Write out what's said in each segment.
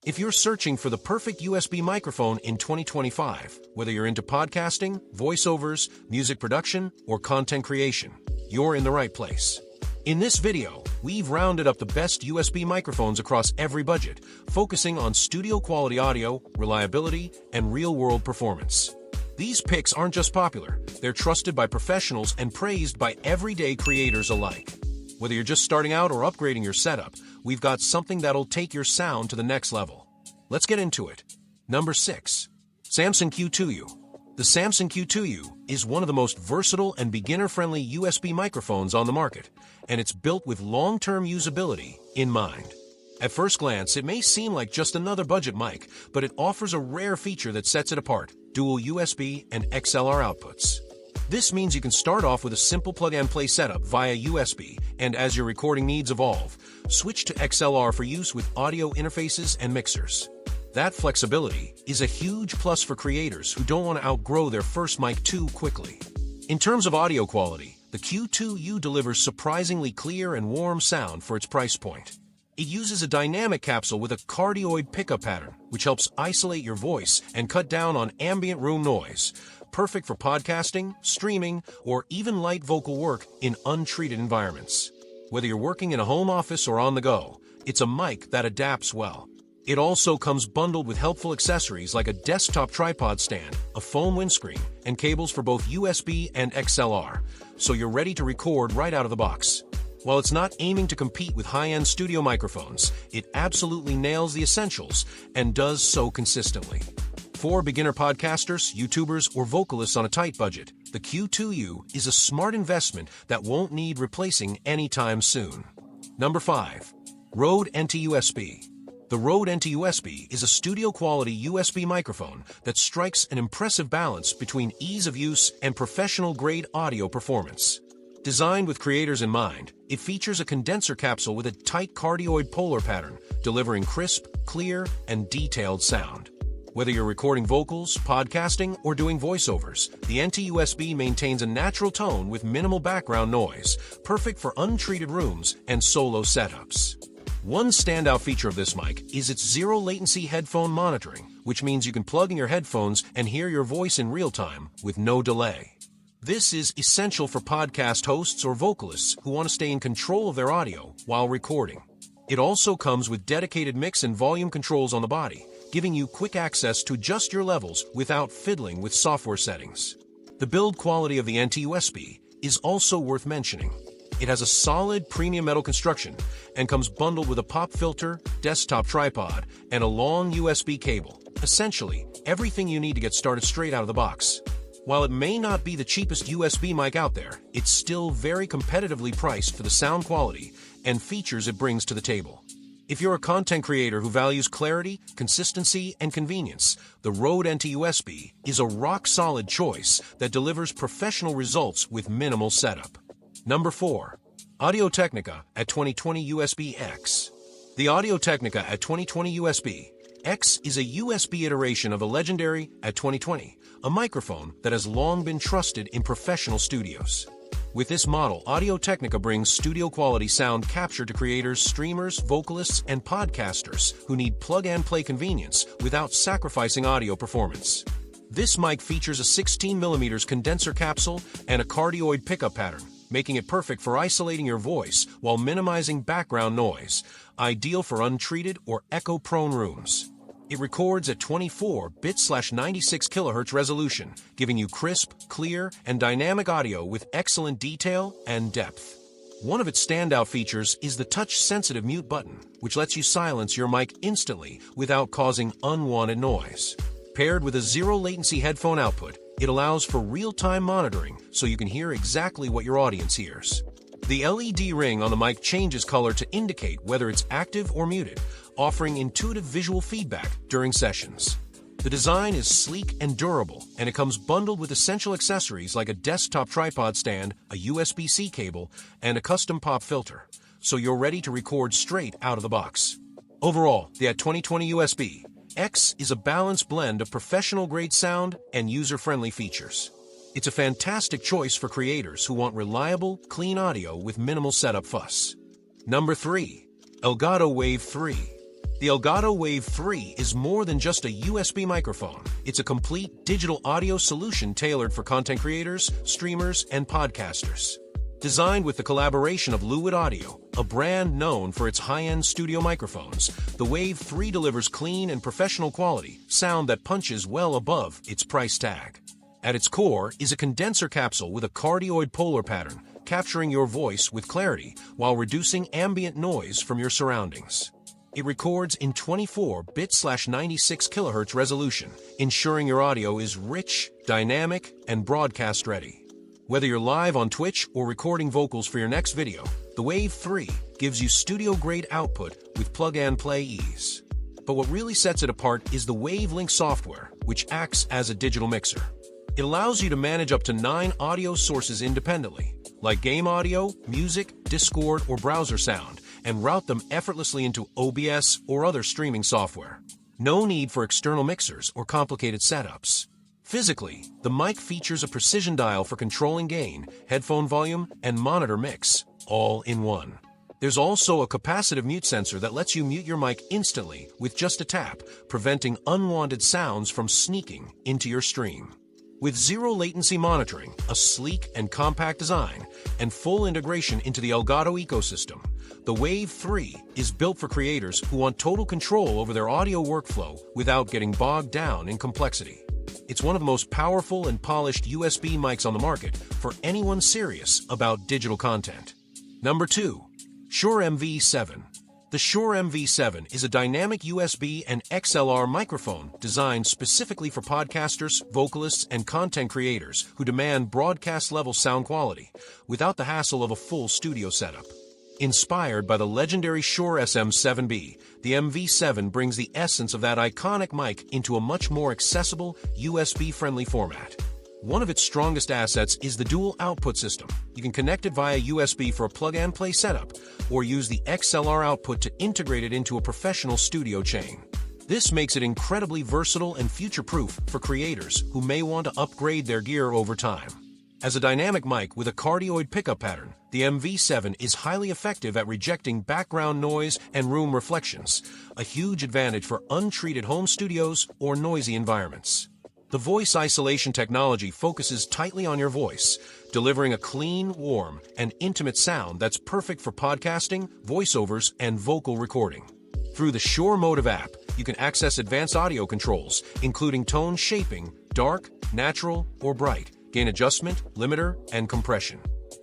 If you're searching for the perfect USB microphone in 2025, whether you're into podcasting, voiceovers, music production, or content creation, you're in the right place. In this video, we've rounded up the best USB microphones across every budget, focusing on studio-quality audio, reliability, and real-world performance. These picks aren't just popular, they're trusted by professionals and praised by everyday creators alike. Whether you're just starting out or upgrading your setup, we've got something that'll take your sound to the next level. Let's get into it. Number 6. Samson Q2U. The Samson Q2U is one of the most versatile and beginner-friendly USB microphones on the market, and it's built with long-term usability in mind. At first glance, it may seem like just another budget mic, but it offers a rare feature that sets it apart: dual USB and XLR outputs. This means you can start off with a simple plug-and-play setup via USB, and as your recording needs evolve, switch to XLR for use with audio interfaces and mixers. That flexibility is a huge plus for creators who don't want to outgrow their first mic too quickly. In terms of audio quality, the Q2U delivers surprisingly clear and warm sound for its price point. It uses a dynamic capsule with a cardioid pickup pattern, which helps isolate your voice and cut down on ambient room noise, perfect for podcasting, streaming, or even light vocal work in untreated environments. Whether you're working in a home office or on the go, it's a mic that adapts well. It also comes bundled with helpful accessories like a desktop tripod stand, a foam windscreen, and cables for both USB and XLR, so you're ready to record right out of the box. While it's not aiming to compete with high-end studio microphones, it absolutely nails the essentials and does so consistently. For beginner podcasters, YouTubers, or vocalists on a tight budget, the Q2U is a smart investment that won't need replacing anytime soon. Number 5. Rode NT-USB. The Rode NT-USB is a studio-quality USB microphone that strikes an impressive balance between ease of use and professional-grade audio performance. Designed with creators in mind, it features a condenser capsule with a tight cardioid polar pattern, delivering crisp, clear, and detailed sound. Whether you're recording vocals, podcasting, or doing voiceovers, the NT-USB maintains a natural tone with minimal background noise, perfect for untreated rooms and solo setups. One standout feature of this mic is its zero-latency headphone monitoring, which means you can plug in your headphones and hear your voice in real time with no delay. This is essential for podcast hosts or vocalists who want to stay in control of their audio while recording. It also comes with dedicated mix and volume controls on the body, giving you quick access to adjust your levels without fiddling with software settings. The build quality of the NT-USB is also worth mentioning. It has a solid premium metal construction and comes bundled with a pop filter, desktop tripod, and a long USB cable. Essentially, everything you need to get started straight out of the box. While it may not be the cheapest USB mic out there, it's still very competitively priced for the sound quality and features it brings to the table. If you're a content creator who values clarity, consistency, and convenience, the Rode NT-USB is a rock-solid choice that delivers professional results with minimal setup. Number 4. Audio-Technica AT2020 USB-X. The Audio-Technica AT2020 USB-X is a USB iteration of the legendary AT2020, a microphone that has long been trusted in professional studios. With this model, Audio-Technica brings studio-quality sound capture to creators, streamers, vocalists, and podcasters who need plug-and-play convenience without sacrificing audio performance. This mic features a 16mm condenser capsule and a cardioid pickup pattern, making it perfect for isolating your voice while minimizing background noise, ideal for untreated or echo-prone rooms. It records at 24-bit/96 kHz resolution, giving you crisp, clear, and dynamic audio with excellent detail and depth. One of its standout features is the touch-sensitive mute button, which lets you silence your mic instantly without causing unwanted noise. Paired with a zero-latency headphone output, it allows for real-time monitoring so you can hear exactly what your audience hears. The LED ring on the mic changes color to indicate whether it's active or muted, offering intuitive visual feedback during sessions. The design is sleek and durable, and it comes bundled with essential accessories like a desktop tripod stand, a USB-C cable, and a custom pop filter, so you're ready to record straight out of the box. Overall, the AT2020 USB-X is a balanced blend of professional-grade sound and user-friendly features. It's a fantastic choice for creators who want reliable, clean audio with minimal setup fuss. Number 3. Elgato Wave 3. The Elgato Wave 3 is more than just a USB microphone. It's a complete digital audio solution tailored for content creators, streamers, and podcasters. Designed with the collaboration of Lewitt Audio, a brand known for its high-end studio microphones, the Wave 3 delivers clean and professional quality sound that punches well above its price tag. At its core is a condenser capsule with a cardioid polar pattern, capturing your voice with clarity while reducing ambient noise from your surroundings. It records in 24-bit/96 kHz resolution, ensuring your audio is rich, dynamic, and broadcast-ready. Whether you're live on Twitch or recording vocals for your next video, the Wave 3 gives you studio-grade output with plug-and-play ease. But what really sets it apart is the Wave Link software, which acts as a digital mixer. It allows you to manage up to 9 audio sources independently, like game audio, music, Discord, or browser sound, and route them effortlessly into OBS or other streaming software. No need for external mixers or complicated setups. Physically, the mic features a precision dial for controlling gain, headphone volume, and monitor mix, all in one. There's also a capacitive mute sensor that lets you mute your mic instantly with just a tap, preventing unwanted sounds from sneaking into your stream. With zero latency monitoring, a sleek and compact design, and full integration into the Elgato ecosystem, the Wave 3 is built for creators who want total control over their audio workflow without getting bogged down in complexity. It's one of the most powerful and polished USB mics on the market for anyone serious about digital content. Number 2. Shure MV7. The Shure MV7 is a dynamic USB and XLR microphone designed specifically for podcasters, vocalists, and content creators who demand broadcast-level sound quality without the hassle of a full studio setup. Inspired by the legendary Shure SM7B, the MV7 brings the essence of that iconic mic into a much more accessible, USB-friendly format. One of its strongest assets is the dual output system. You can connect it via USB for a plug-and-play setup, or use the XLR output to integrate it into a professional studio chain. This makes it incredibly versatile and future-proof for creators who may want to upgrade their gear over time. As a dynamic mic with a cardioid pickup pattern, the MV7 is highly effective at rejecting background noise and room reflections, a huge advantage for untreated home studios or noisy environments. The voice isolation technology focuses tightly on your voice, delivering a clean, warm, and intimate sound that's perfect for podcasting, voiceovers, and vocal recording. Through the Shure Motive app, you can access advanced audio controls, including tone shaping, dark, natural, or bright, gain adjustment, limiter, and compression.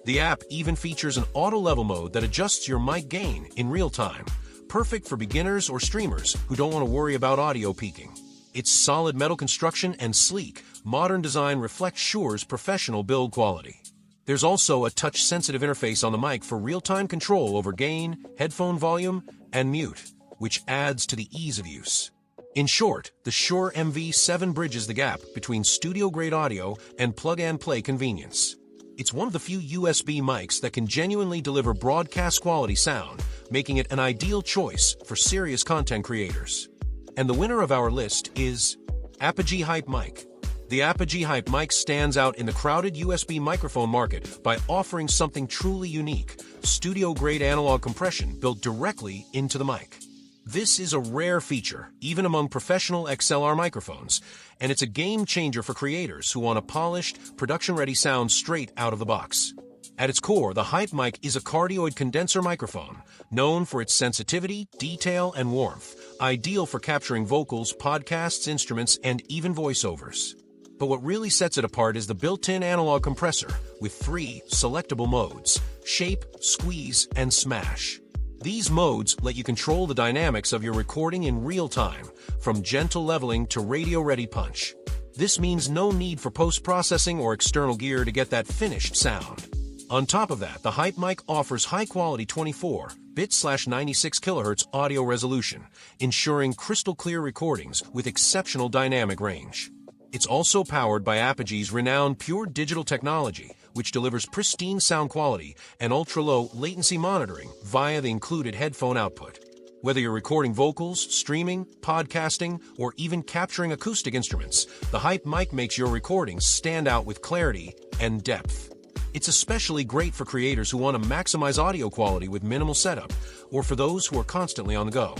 The app even features an auto-level mode that adjusts your mic gain in real time, perfect for beginners or streamers who don't want to worry about audio peaking. Its solid metal construction and sleek, modern design reflect Shure's professional build quality. There's also a touch-sensitive interface on the mic for real-time control over gain, headphone volume, and mute, which adds to the ease of use. In short, the Shure MV7 bridges the gap between studio-grade audio and plug-and-play convenience. It's one of the few USB mics that can genuinely deliver broadcast-quality sound, making it an ideal choice for serious content creators. And the winner of our list is Apogee HypeMic. The Apogee HypeMic stands out in the crowded USB microphone market by offering something truly unique, studio-grade analog compression built directly into the mic. This is a rare feature, even among professional XLR microphones, and it's a game-changer for creators who want a polished, production-ready sound straight out of the box. At its core, the HypeMic is a cardioid condenser microphone, known for its sensitivity, detail, and warmth, ideal for capturing vocals, podcasts, instruments, and even voiceovers. But what really sets it apart is the built-in analog compressor with 3 selectable modes: shape, squeeze, and smash. These modes let you control the dynamics of your recording in real time, from gentle leveling to radio-ready punch. This means no need for post-processing or external gear to get that finished sound. On top of that, the HypeMic offers high-quality 24-bit/96 kHz audio resolution, ensuring crystal-clear recordings with exceptional dynamic range. It's also powered by Apogee's renowned pure digital technology, which delivers pristine sound quality and ultra-low latency monitoring via the included headphone output. Whether you're recording vocals, streaming, podcasting, or even capturing acoustic instruments, the HypeMic makes your recordings stand out with clarity and depth. It's especially great for creators who want to maximize audio quality with minimal setup, or for those who are constantly on the go.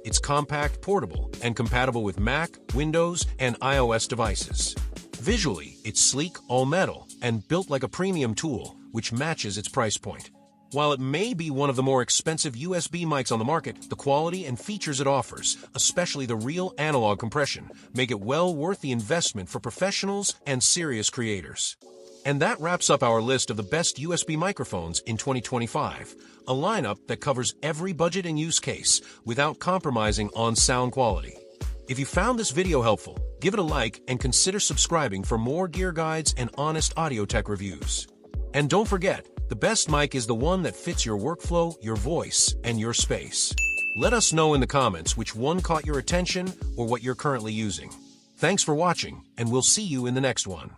It's compact, portable, and compatible with Mac, Windows, and iOS devices. Visually, it's sleek, all-metal, and built like a premium tool, which matches its price point. While it may be one of the more expensive USB mics on the market, the quality and features it offers, especially the real analog compression, make it well worth the investment for professionals and serious creators. And that wraps up our list of the best USB microphones in 2025, a lineup that covers every budget and use case without compromising on sound quality. If you found this video helpful, give it a like and consider subscribing for more gear guides and honest audio tech reviews. And don't forget, the best mic is the one that fits your workflow, your voice, and your space. Let us know in the comments which one caught your attention or what you're currently using. Thanks for watching, and we'll see you in the next one.